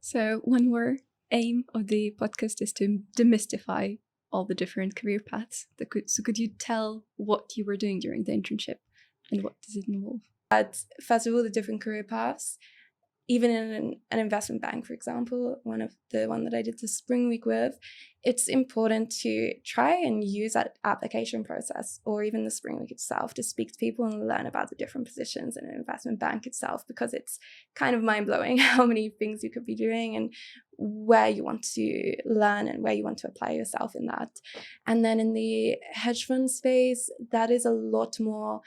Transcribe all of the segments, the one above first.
So one more aim of the podcast is to demystify all the different career paths. So could you tell what you were doing during the internship and what does it involve? First of all, the different career paths. Even in an investment bank, for example, one that I did the spring week with, it's important to try and use that application process or even the spring week itself to speak to people and learn about the different positions in an investment bank itself, because it's kind of mind-blowing how many things you could be doing and where you want to learn and where you want to apply yourself in that. And then in the hedge fund space, that is a lot more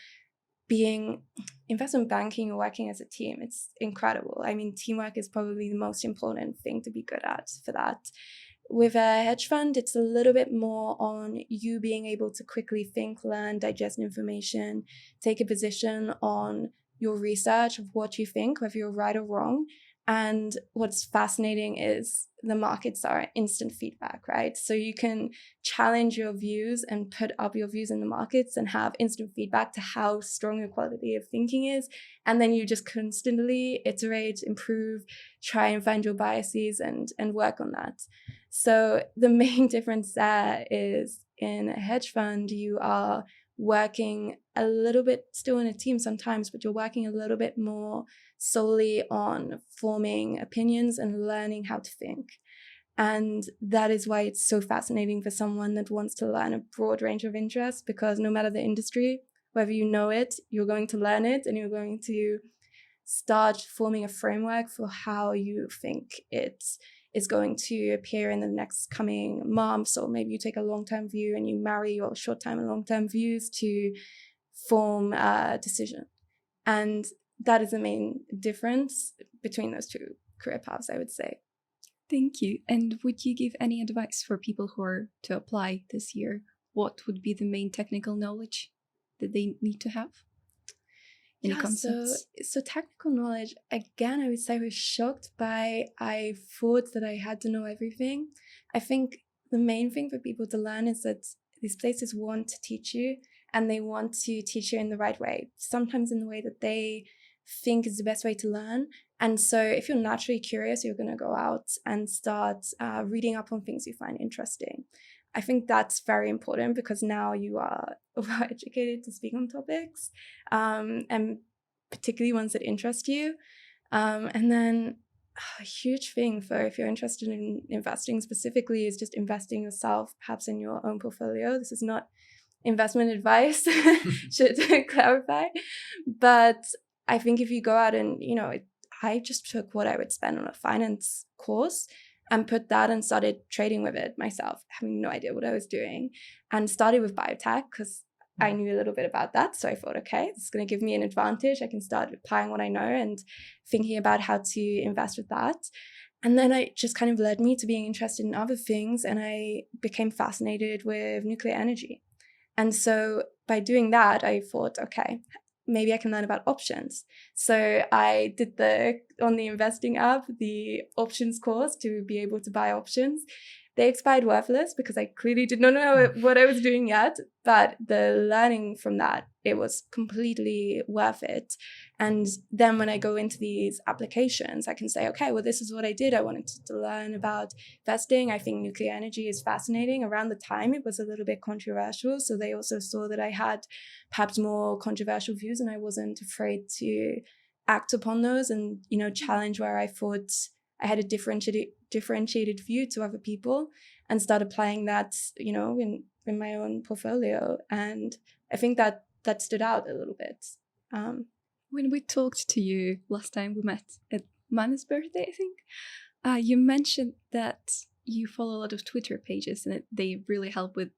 being investment banking or working as a team. It's incredible. I mean, teamwork is probably the most important thing to be good at for that. With a hedge fund, it's a little bit more on you being able to quickly think, learn, digest information, take a position on your research of what you think, whether you're right or wrong. And what's fascinating is the markets are instant feedback, right? So you can challenge your views and put up your views in the markets and have instant feedback to how strong your quality of thinking is. And then you just constantly iterate, improve, try and find your biases and work on that. So the main difference there is in a hedge fund, you are working a little bit still in a team sometimes, but you're working a little bit more solely on forming opinions and learning how to think. And that is why it's so fascinating for someone that wants to learn a broad range of interests, because no matter the industry, whether you know it, you're going to learn it and you're going to start forming a framework for how you think it is going to appear in the next coming months, or maybe you take a long-term view and you marry your short-term and long-term views to form a decision. And that is the main difference between those two career paths, I would say. Thank you. And would you give any advice for people who are to apply this year? What would be the main technical knowledge that they need to have? Any concepts? So technical knowledge, again, I would say I was shocked by, I thought that I had to know everything. I think the main thing for people to learn is that these places want to teach you, and they want to teach you in the right way, sometimes in the way that they think is the best way to learn. And so if you're naturally curious, you're going to go out and start reading up on things you find interesting. I think that's very important, because now you are over-educated to speak on topics, and particularly ones that interest you. And then a huge thing for if you're interested in investing specifically is just investing yourself, perhaps in your own portfolio. This is not investment advice, should clarify. But I think if you go out and, I just took what I would spend on a finance course and put that and started trading with it myself, having no idea what I was doing, and started with biotech because I knew a little bit about that. So I thought, okay, this is going to give me an advantage. I can start applying what I know and thinking about how to invest with that. And then it just kind of led me to being interested in other things, and I became fascinated with nuclear energy. And so by doing that, I thought, okay, maybe I can learn about options. So I did on the investing app, the options course to be able to buy options. They expired worthless because I clearly did not know what I was doing yet, but the learning from that, it was completely worth it. And then when I go into these applications, I can say, okay, well, this is what I did. I wanted to learn about investing. I think nuclear energy is fascinating. Around the time, it was a little bit controversial. So they also saw that I had perhaps more controversial views, and I wasn't afraid to act upon those and, challenge where I thought I had a differentiated view to other people, and start applying that, in my own portfolio. And I think that stood out a little bit. When we talked to you last time we met at Manu's birthday, I think, you mentioned that you follow a lot of Twitter pages and they really help with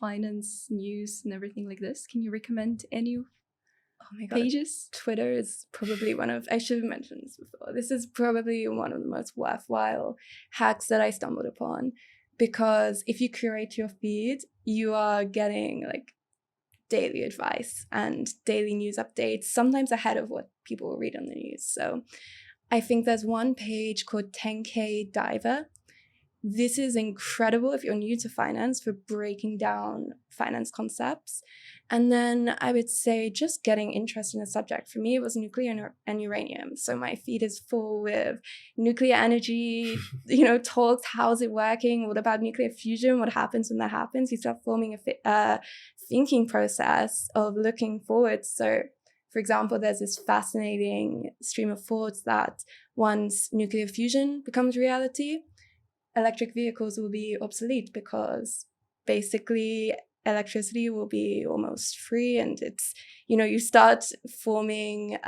finance news and everything like this. Can you recommend any pages? Twitter is probably I should have mentioned this before. This is probably one of the most worthwhile hacks that I stumbled upon, because if you curate your feed, you are getting daily advice and daily news updates, sometimes ahead of what people will read on the news. So I think there's one page called 10K Diver. This is incredible if you're new to finance, for breaking down finance concepts. And then I would say just getting interested in a subject. For me, it was nuclear and uranium. So my feed is full with nuclear energy, talks. How's it working? What about nuclear fusion? What happens when that happens? You start forming a thinking process of looking forward. So, for example, there's this fascinating stream of thoughts that once nuclear fusion becomes reality, electric vehicles will be obsolete because basically electricity will be almost free. And it's, you start forming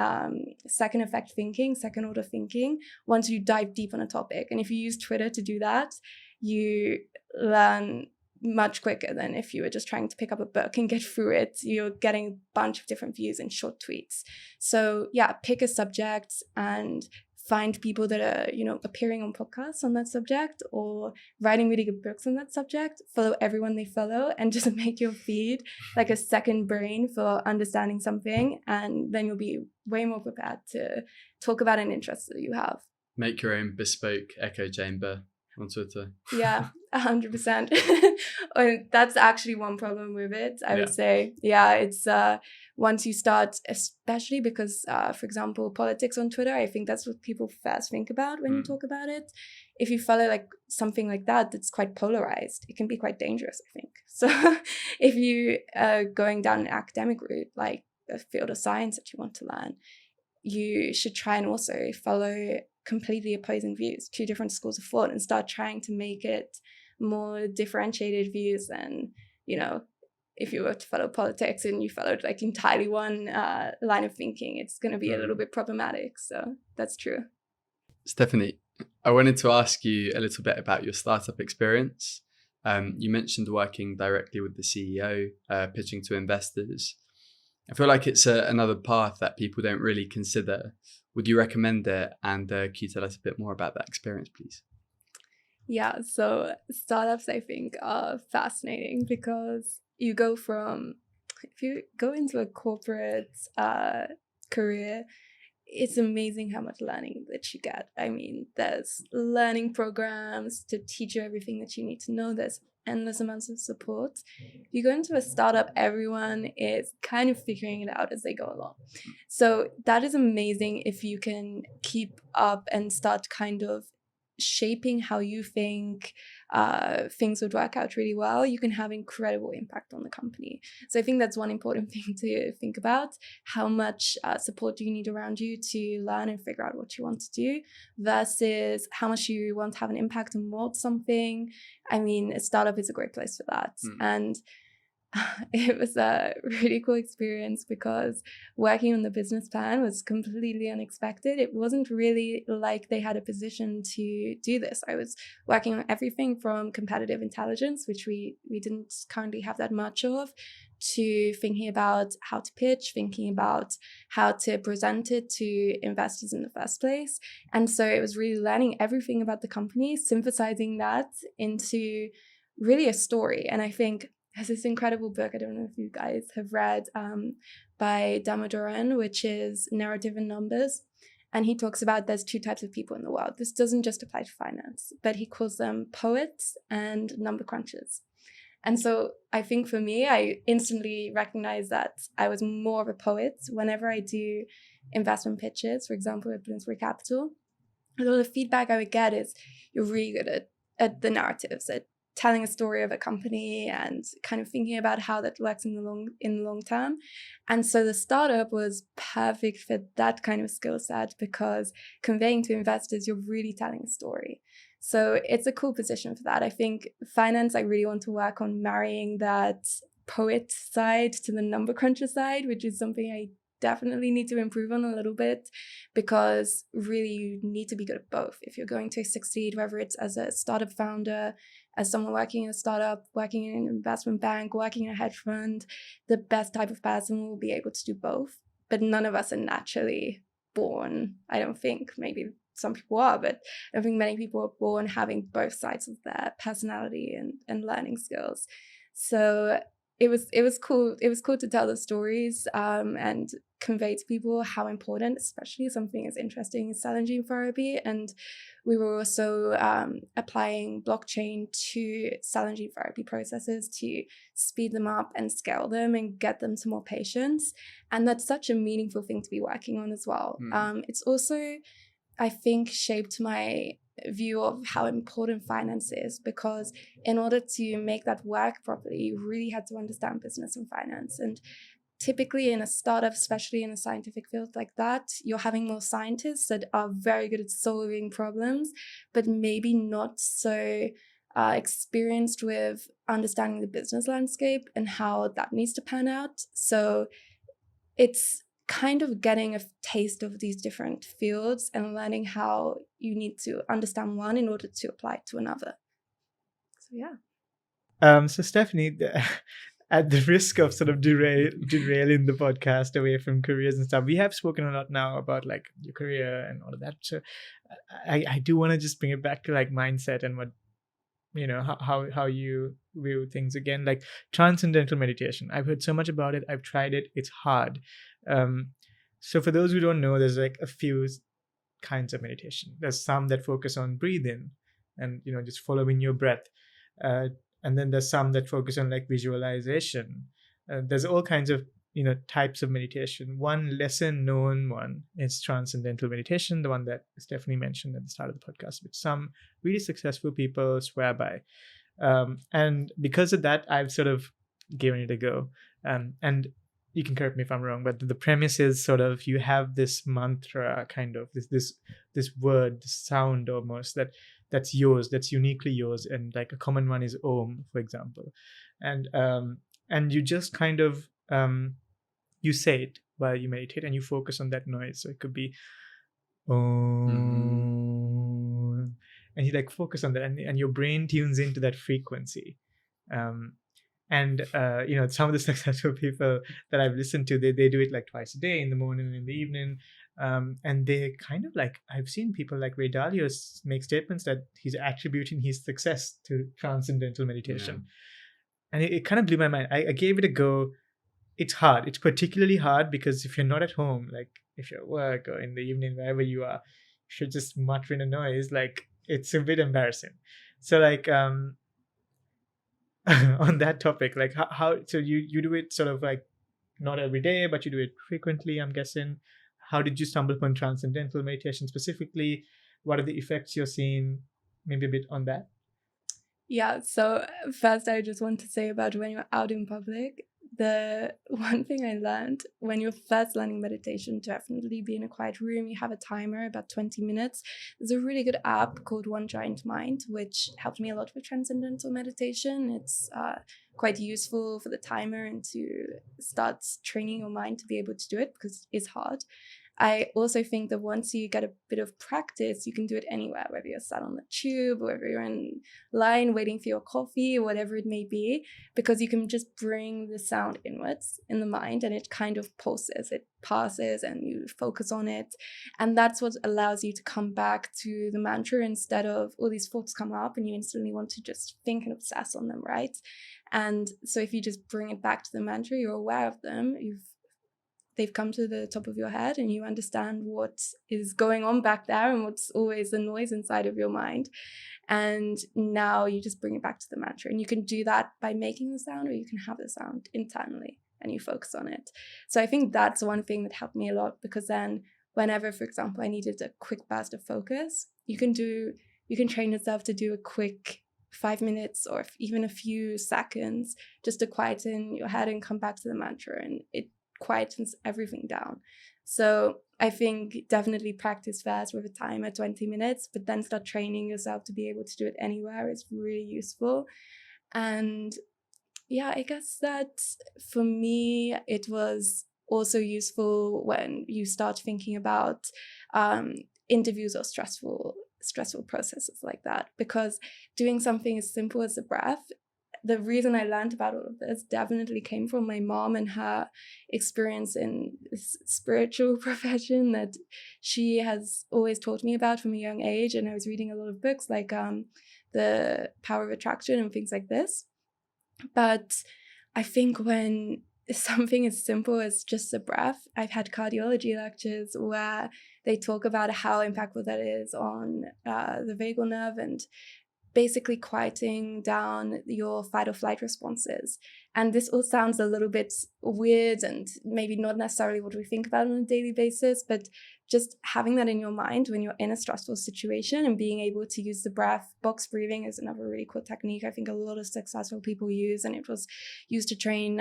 second effect thinking, second order thinking once you dive deep on a topic. And if you use Twitter to do that, you learn much quicker than if you were just trying to pick up a book and get through it. You're getting a bunch of different views in short tweets. So yeah, pick a subject and find people that are, appearing on podcasts on that subject or writing really good books on that subject. Follow everyone they follow and just make your feed like a second brain for understanding something. And then you'll be way more prepared to talk about an interest that you have. Make your own bespoke echo chamber on Twitter. Yeah, 100%. And that's actually one problem with it, I would say. Yeah, it's once you start, especially because, for example, politics on Twitter, I think that's what people first think about when you talk about it. If you follow like something like that, that's quite polarized, it can be quite dangerous, I think. So if you are going down an academic route, like a field of science that you want to learn, you should try and also follow completely opposing views, two different schools of thought, and start trying to make it more differentiated views than, if you were to follow politics and you followed like entirely one line of thinking, it's going to be a little bit problematic. So that's true. Stephanie, I wanted to ask you a little bit about your startup experience. You mentioned working directly with the CEO, pitching to investors. I feel like it's another path that people don't really consider. Would you recommend it? And can you tell us a bit more about that experience, please? Yeah, so startups, I think, are fascinating because you go from, if you go into a corporate career, it's amazing how much learning that you get. I mean, there's learning programs to teach you everything that you need to know. There's endless amounts of support. If you go into a startup, everyone is kind of figuring it out as they go along. So that is amazing if you can keep up and start kind of shaping how you think things would work out really well. You can have incredible impact on the company. So I think that's one important thing to think about. How much support do you need around you to learn and figure out what you want to do versus how much you want to have an impact and mold something. I mean, a startup is a great place for that. And it was a really cool experience because working on the business plan was completely unexpected. It wasn't really like they had a position to do this. I was working on everything from competitive intelligence, which we didn't currently have that much of, to thinking about how to pitch, thinking about how to present it to investors in the first place. And so it was really learning everything about the company, synthesizing that into really a story. And I think there's this incredible book, I don't know if you guys have read, by Damodaran, which is Narrative and Numbers. And he talks about there's two types of people in the world. This doesn't just apply to finance, but he calls them poets and number crunchers. And so I think for me, I instantly recognized that I was more of a poet whenever I do investment pitches, for example, at Bloomsbury Capital. A lot of feedback I would get is you're really good at the narratives, at telling a story of a company and kind of thinking about how that works in the long term. And so the startup was perfect for that kind of skill set because conveying to investors, you're really telling a story. So it's a cool position for that. I think finance, I really want to work on marrying that poet side to the number cruncher side, which is something I definitely need to improve on a little bit, because really you need to be good at both if you're going to succeed, whether it's as a startup founder, as someone working in a startup, working in an investment bank, working in a hedge fund. The best type of person will be able to do both, but none of us are naturally born, I don't think. Maybe some people are, but I don't think many people are born having both sides of their personality and learning skills. So it was cool. It was cool to tell the stories and convey to people how important, especially something as interesting as cell and gene therapy. And we were also applying blockchain to cell and gene therapy processes to speed them up and scale them and get them to more patients. And that's such a meaningful thing to be working on as well. It's also, I think, shaped my view of how important finance is, because in order to make that work properly, you really had to understand business and finance. And typically in a startup, especially in a scientific field like that, you're having more scientists that are very good at solving problems, but maybe not so experienced with understanding the business landscape and how that needs to pan out. So it's kind of getting a taste of these different fields and learning how you need to understand one in order to apply it to another. So yeah. So Stephanie, at the risk of sort of derailing the podcast away from careers and stuff, we have spoken a lot now about like your career and all of that. So I do want to just bring it back to like mindset and what, you know, how you view things again, like transcendental meditation. I've heard so much about it. I've tried it. It's hard. So for those who don't know, there's like a few kinds of meditation. There's some that focus on breathing and, you know, just following your breath. And then there's some that focus on like visualization. There's all kinds of, you know, types of meditation. One lesser known one is transcendental meditation, the one that Stephanie mentioned at the start of the podcast, which some really successful people swear by. And because of that, I've sort of given it a go. And you can correct me if I'm wrong, but the premise is sort of you have this mantra, kind of this word, this sound almost that's yours, that's uniquely yours, and like a common one is Om, for example, and you just kind of you say it while you meditate and you focus on that noise. So it could be Om, and you like focus on that, and your brain tunes into that frequency. And you know, some of the successful people that I've listened to, they do it like twice a day, in the morning and in the evening. And they kind of like, I've seen people like Ray Dalio make statements that he's attributing his success to transcendental meditation. Yeah. And it kind of blew my mind. I gave it a go. It's hard. It's particularly hard because if you're not at home, like if you're at work or in the evening, wherever you are, if you're just muttering a noise, like it's a bit embarrassing. So like, on that topic, like how so you do it sort of like not every day, but you do it frequently, I'm guessing. How did you stumble upon transcendental meditation specifically? What are the effects you're seeing? Maybe a bit on that. Yeah, so first I just want to say about when you're out in public, the one thing I learned when you're first learning meditation, to definitely be in a quiet room, you have a timer, about 20 minutes. There's a really good app called One Giant Mind, which helped me a lot with transcendental meditation. It's quite useful for the timer and to start training your mind to be able to do it, because it's hard. I also think that once you get a bit of practice, you can do it anywhere, whether you're sat on the tube, or whether you're in line waiting for your coffee, or whatever it may be, because you can just bring the sound inwards in the mind and it kind of pulses, it passes and you focus on it. And that's what allows you to come back to the mantra instead of all these thoughts come up and you instantly want to just think and obsess on them, right? And so if you just bring it back to the mantra, you're aware of them, they've come to the top of your head and you understand what is going on back there and what's always the noise inside of your mind. And now you just bring it back to the mantra. And you can do that by making the sound, or you can have the sound internally and you focus on it. So I think that's one thing that helped me a lot, because then whenever, for example, I needed a quick burst of focus, you can train yourself to do a quick 5 minutes or even a few seconds just to quieten your head and come back to the mantra, and it quietens everything down. So I think definitely practice first with a timer, 20 minutes, but then start training yourself to be able to do it anywhere. It's really useful. And yeah, I guess that for me, it was also useful when you start thinking about interviews or stressful processes like that, because doing something as simple as the breath, the reason I learned about all of this definitely came from my mom and her experience in this spiritual profession that she has always taught me about from a young age. And I was reading a lot of books like The Power of Attraction and things like this. But I think when something as simple as just the breath, I've had cardiology lectures where they talk about how impactful that is on the vagal nerve and basically quieting down your fight or flight responses. And this all sounds a little bit weird and maybe not necessarily what we think about on a daily basis, but just having that in your mind when you're in a stressful situation and being able to use the breath. Box breathing is another really cool technique I think a lot of successful people use, and it was used to train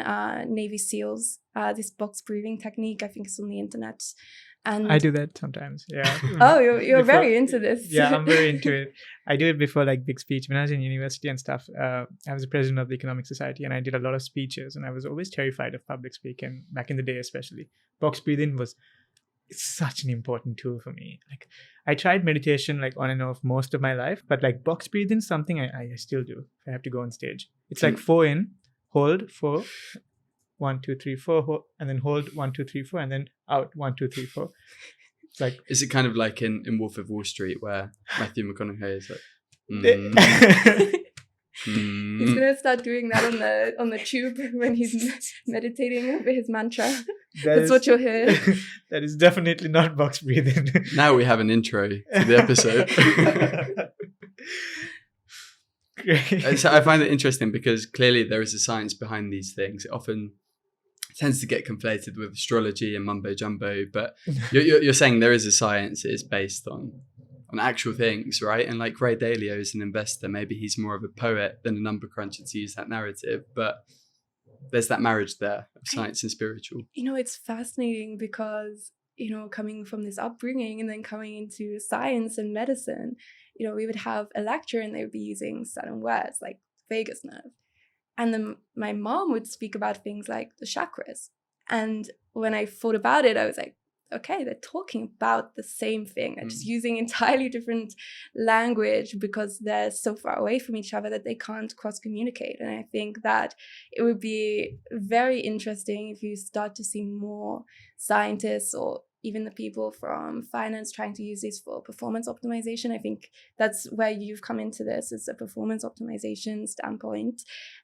Navy SEALs. This box breathing technique, I think, is on the internet. And I do that sometimes. Yeah. Oh, you're very into this. Yeah, I'm very into it. I do it before like big speech. When I was in university and stuff, I was the president of the Economic Society, and I did a lot of speeches, and I was always terrified of public speaking back in the day, especially. Box breathing was such an important tool for me. Like I tried meditation like on and off most of my life, but like box breathing is something I still do if I have to go on stage. It's like 4 in, hold 4, 1, 2, 3, 4, and then hold 1, 2, 3, 4, and then out 1, 2, 3, 4. It's like, is it kind of like in Wolf of Wall Street where Matthew McConaughey is like, He's gonna start doing that on the tube when he's meditating over his mantra. That's what you'll hear. That is definitely not box breathing. Now we have an intro to the episode. So I find it interesting because clearly there is a science behind these things. It often tends to get conflated with astrology and mumbo jumbo, but you're saying there is a science. It is based on actual things, right? And like Ray Dalio is an investor. Maybe he's more of a poet than a number cruncher, to use that narrative, but there's that marriage there of science and spiritual. It's fascinating because, coming from this upbringing and then coming into science and medicine, we would have a lecture and they would be using certain words like vagus nerve. And then my mom would speak about things like the chakras. And when I thought about it, I was like, okay, they're talking about the same thing. They're just using entirely different language because they're so far away from each other that they can't cross-communicate. And I think that it would be very interesting if you start to see more scientists or even the people from finance trying to use these for performance optimization. I think that's where you've come into this, is a performance optimization standpoint.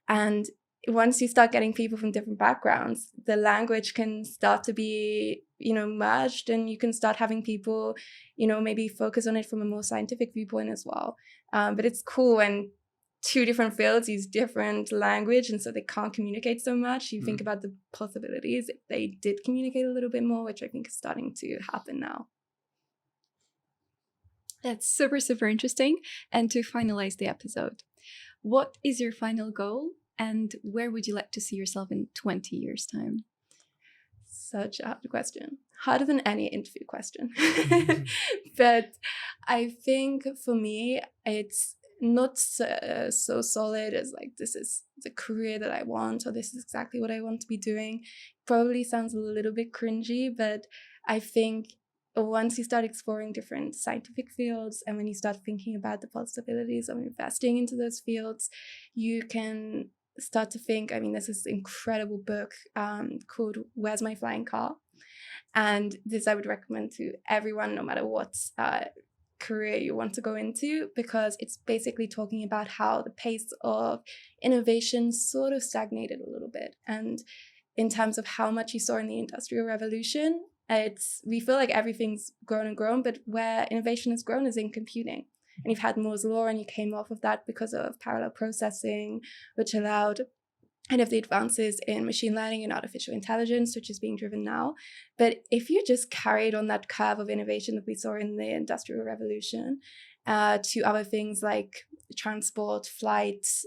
And once you start getting people from different backgrounds, the language can start to be, merged, and you can start having people, maybe focus on it from a more scientific viewpoint as well. But it's cool when two different fields use different language, and so they can't communicate so much. You think about the possibilities if they did communicate a little bit more, which I think is starting to happen now. That's super, super interesting. And to finalize the episode, what is your final goal? And where would you like to see yourself in 20 years' time? Such a hard question. Harder than any interview question. But I think for me, it's not so solid as like, this is the career that I want, or this is exactly what I want to be doing. Probably sounds a little bit cringy, but I think once you start exploring different scientific fields and when you start thinking about the possibilities of investing into those fields, you can start to think, there's this incredible book called Where's My Flying Car? And this I would recommend to everyone, no matter what career you want to go into, because it's basically talking about how the pace of innovation sort of stagnated a little bit. And in terms of how much you saw in the Industrial Revolution, we feel like everything's grown and grown, but where innovation has grown is in computing. And you've had Moore's Law, and you came off of that because of parallel processing, which allowed kind of the advances in machine learning and artificial intelligence, which is being driven now. But if you just carried on that curve of innovation that we saw in the Industrial Revolution to other things like transport, flights,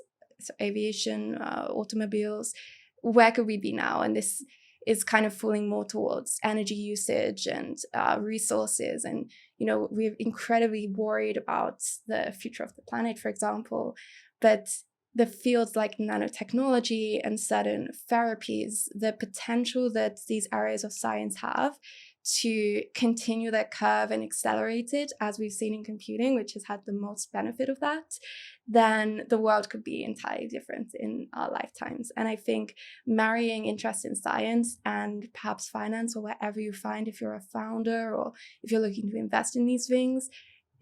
aviation, automobiles, where could we be now? And this is kind of falling more towards energy usage and resources. And, we're incredibly worried about the future of the planet, for example. But the fields like nanotechnology and certain therapies, the potential that these areas of science have to continue that curve and accelerate it, as we've seen in computing, which has had the most benefit of that, then the world could be entirely different in our lifetimes. And I think marrying interest in science and perhaps finance, or wherever you find, if you're a founder or if you're looking to invest in these things,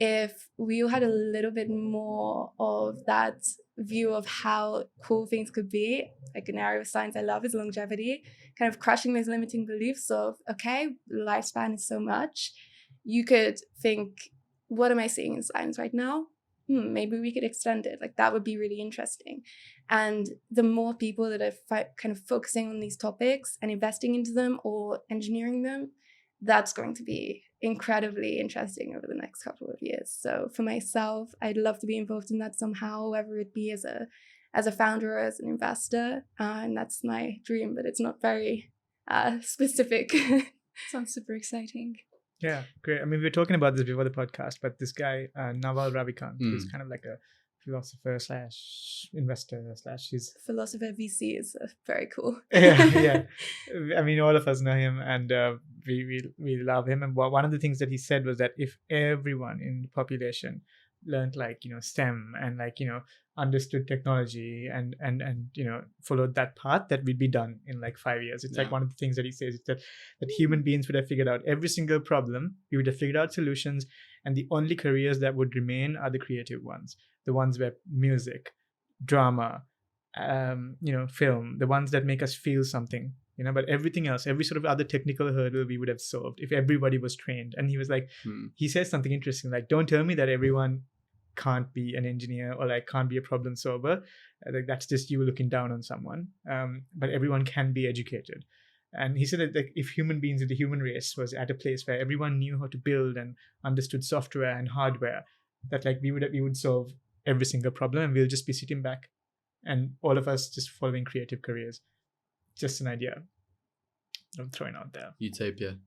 if we all had a little bit more of that view of how cool things could be. Like an area of science I love is longevity, kind of crushing those limiting beliefs of, okay, lifespan is so much. You could think, what am I seeing in science right now? Maybe we could extend it. Like that would be really interesting. And the more people that are kind of focusing on these topics and investing into them or engineering them, that's going to be incredibly interesting over the next couple of years. So for myself, I'd love to be involved in that somehow, whether it be as a founder or as an investor. And that's my dream, but it's not very specific. Sounds super exciting. Yeah, great. I mean, we were talking about this before the podcast, but this guy, Naval Ravikant, who's kind of like a philosopher / investor / he's philosopher VC is very cool. yeah. I mean, all of us know him, and we love him. And one of the things that he said was that if everyone in the population learned STEM and understood technology and followed that path, that we'd be done in 5 years. It's like one of the things that he says is that human beings would have figured out every single problem. We would have figured out solutions, and the only careers that would remain are the creative ones, the ones where music, drama, film, the ones that make us feel something, but everything else, every sort of other technical hurdle we would have solved if everybody was trained. And he was like, he says something interesting, like, don't tell me that everyone can't be an engineer or can't be a problem solver. That's just you looking down on someone. But everyone can be educated. And he said that if human beings in the human race was at a place where everyone knew how to build and understood software and hardware, that we would solve every single problem, and we'll just be sitting back and all of us just following creative careers. Just an idea I'm throwing out there. Utopia.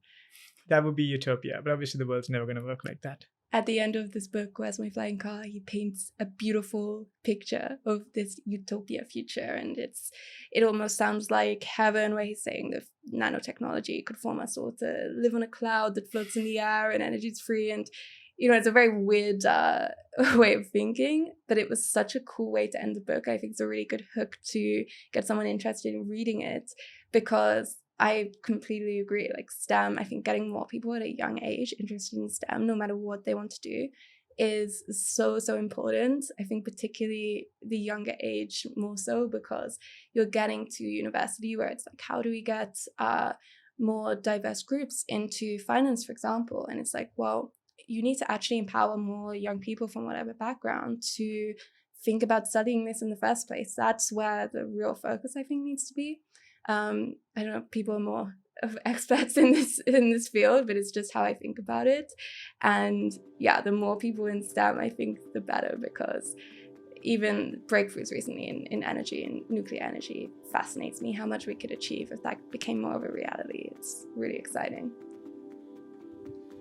That would be utopia, but obviously the world's never going to work like that. At the end of this book, Where's My Flying Car, he paints a beautiful picture of this utopia future. And it almost sounds like heaven, where he's saying that nanotechnology could form us all to live on a cloud that floats in the air and energy is free. And, it's a very weird way of thinking, but it was such a cool way to end the book. I think it's a really good hook to get someone interested in reading it, because I completely agree. STEM, I think getting more people at a young age interested in STEM, no matter what they want to do, is so, so important. I think particularly the younger age more so, because you're getting to university where it's how do we get more diverse groups into finance, for example? And it's well, you need to actually empower more young people from whatever background to think about studying this in the first place. That's where the real focus, I think, needs to be. I don't know, people are more of experts in this field, but it's just how I think about it. And yeah, the more people in STEM, I think the better, because even breakthroughs recently in energy and nuclear energy fascinates me, how much we could achieve if that became more of a reality. It's really exciting.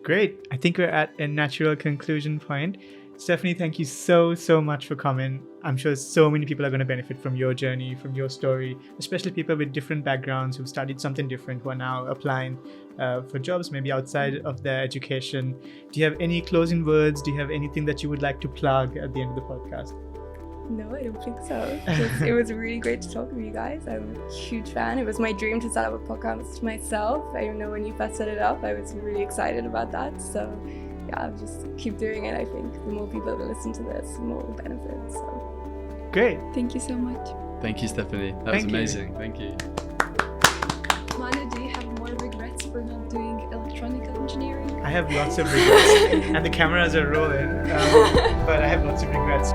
Great. I think we're at a natural conclusion point. Stephanie, thank you so much for coming. I'm sure so many people are going to benefit from your journey, from your story, especially people with different backgrounds who've studied something different, who are now applying for jobs maybe outside of their education. Do you have any closing words? Do you have anything that you would like to plug at the end of the podcast? No, I don't think so. It was really great to talk with you guys. I'm a huge fan. It was my dream to set up a podcast myself. I know when you first set it up, I was really excited about that. So yeah, I'll just keep doing it. I think the more people that listen to this, the more will benefit. So great. Thank you so much. Thank you, Stephanie. That was amazing. Thank you. Manu, do you have more regrets for not doing electronical engineering? I have lots of regrets, and the cameras are rolling, but I have lots of regrets.